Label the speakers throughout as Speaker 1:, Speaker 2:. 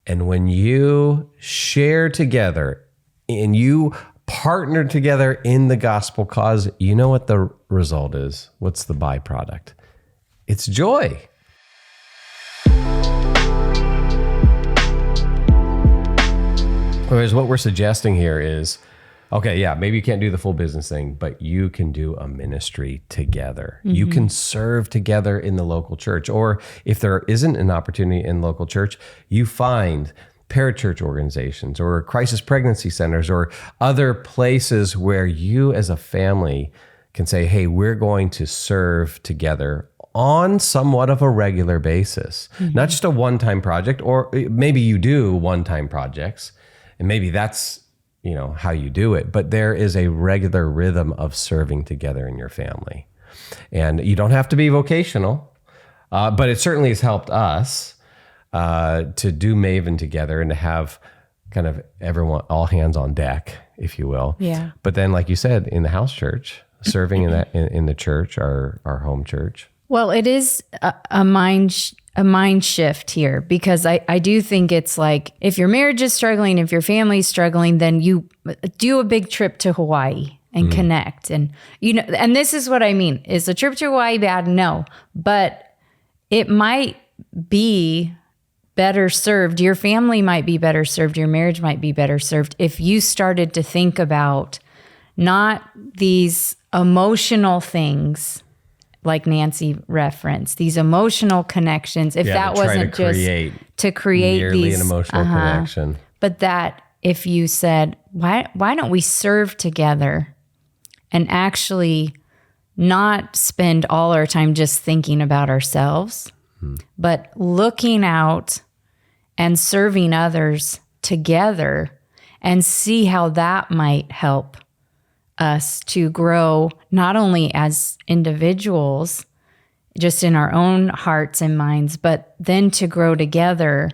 Speaker 1: And when you share together and you partner together in the gospel cause, you know what the result is? What's the byproduct? It's joy. Whereas what we're suggesting here is, okay, yeah, maybe you can't do the full business thing, but you can do a ministry together. Mm-hmm. You can serve together in the local church. Or if there isn't an opportunity in local church, you find parachurch organizations or crisis pregnancy centers or other places where you as a family can say, hey, we're going to serve together on somewhat of a regular basis. Mm-hmm. Not just a one-time project, or maybe you do one-time projects, and maybe that's, how you do it. But there is a regular rhythm of serving together in your family. And you don't have to be vocational, but it certainly has helped us to do Maven together and to have kind of everyone, all hands on deck, if you will.
Speaker 2: Yeah.
Speaker 1: But then, like you said, in the house church, serving in the church, our home church.
Speaker 2: Well, it is a mind shift here, because I do think it's like, if your marriage is struggling, if your family is struggling, then you do a big trip to Hawaii and connect. And, and this is what I mean. Is a trip to Hawaii bad? No, but it might be better served. Your family might be better served. Your marriage might be better served if you started to think about not these emotional things like Nancy referenced, these emotional connections, if that wasn't just to create these
Speaker 1: an emotional connection,
Speaker 2: but that if you said, why don't we serve together and actually not spend all our time just thinking about ourselves, but looking out and serving others together, and see how that might help us to grow, not only as individuals, just in our own hearts and minds, but then to grow together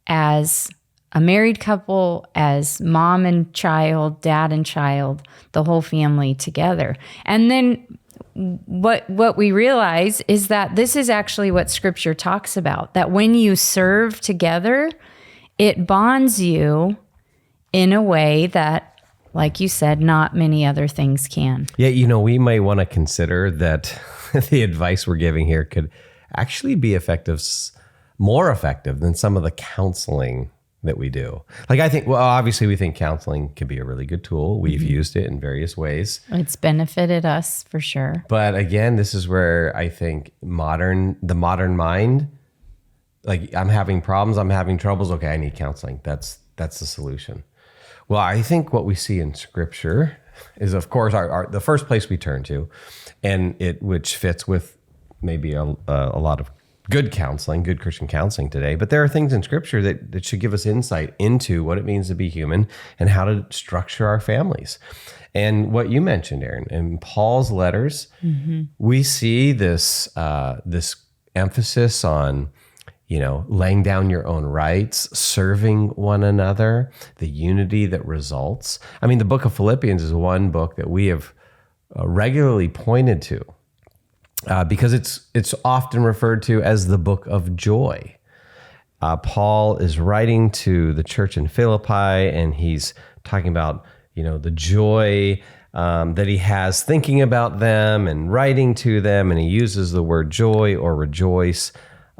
Speaker 2: as a married couple, as mom and child, dad and child, the whole family together. And then what we realize is that this is actually what Scripture talks about, that when you serve together, it bonds you in a way that, like you said, not many other things can.
Speaker 1: Yeah, we may want to consider that the advice we're giving here could actually be more effective than some of the counseling that we do. Like, I think, obviously we think counseling can be a really good tool. We've used it in various ways.
Speaker 2: It's benefited us for sure.
Speaker 1: But again, this is where I think the modern mind, like, I'm having problems, I'm having troubles. Okay, I need counseling. That's the solution. Well, I think what we see in Scripture is, of course, the first place we turn to, and which fits with maybe a lot of good counseling, good Christian counseling today. But there are things in Scripture that should give us insight into what it means to be human and how to structure our families. And what you mentioned, Aaron, in Paul's letters, we see this emphasis on, laying down your own rights, serving one another, the unity that results. I mean, the book of Philippians is one book that we have regularly pointed to because it's often referred to as the book of joy. Paul is writing to the church in Philippi, and he's talking about, the joy that he has thinking about them and writing to them, and he uses the word joy or rejoice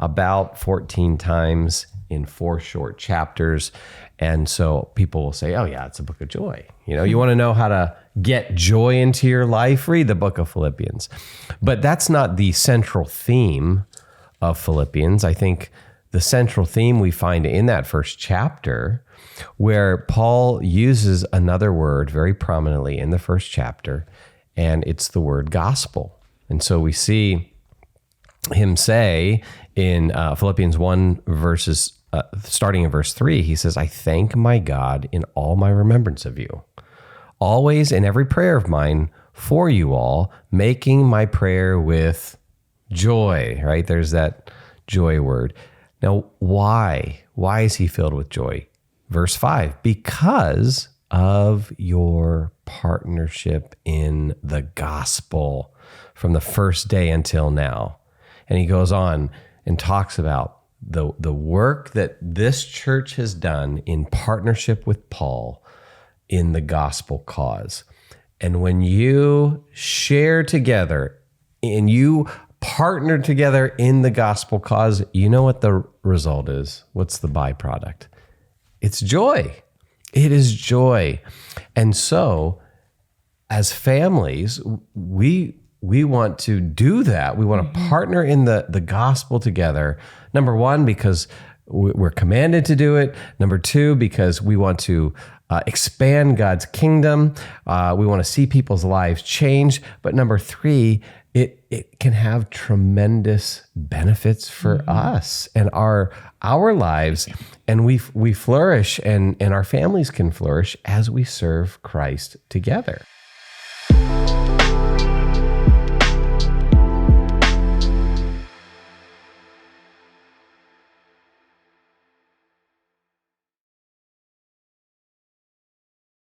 Speaker 1: about 14 times in 4 short chapters. And so people will say, oh yeah, it's a book of joy. You want to know how to get joy into your life? Read the book of Philippians. But that's not the central theme of Philippians. I think the central theme we find in that first chapter, where Paul uses another word very prominently in the first chapter, and it's the word gospel. And so we see him say in Philippians 1 starting in verse 3, he says, I thank my God in all my remembrance of you, always in every prayer of mine for you all, making my prayer with joy, right? There's that joy word. Now, why? Why is he filled with joy? Verse 5, because of your partnership in the gospel from the first day until now. And he goes on and talks about the work that this church has done in partnership with Paul in the gospel cause. And when you share together and you partner together in the gospel cause, you know what the result is? What's the byproduct? It's joy. It is joy. And so as families, we want to do that. We want to partner in the gospel together. Number one, because we're commanded to do it. Number two, because we want to expand God's kingdom. We want to see people's lives change. But number three, it can have tremendous benefits for us and our lives. And we flourish and our families can flourish as we serve Christ together.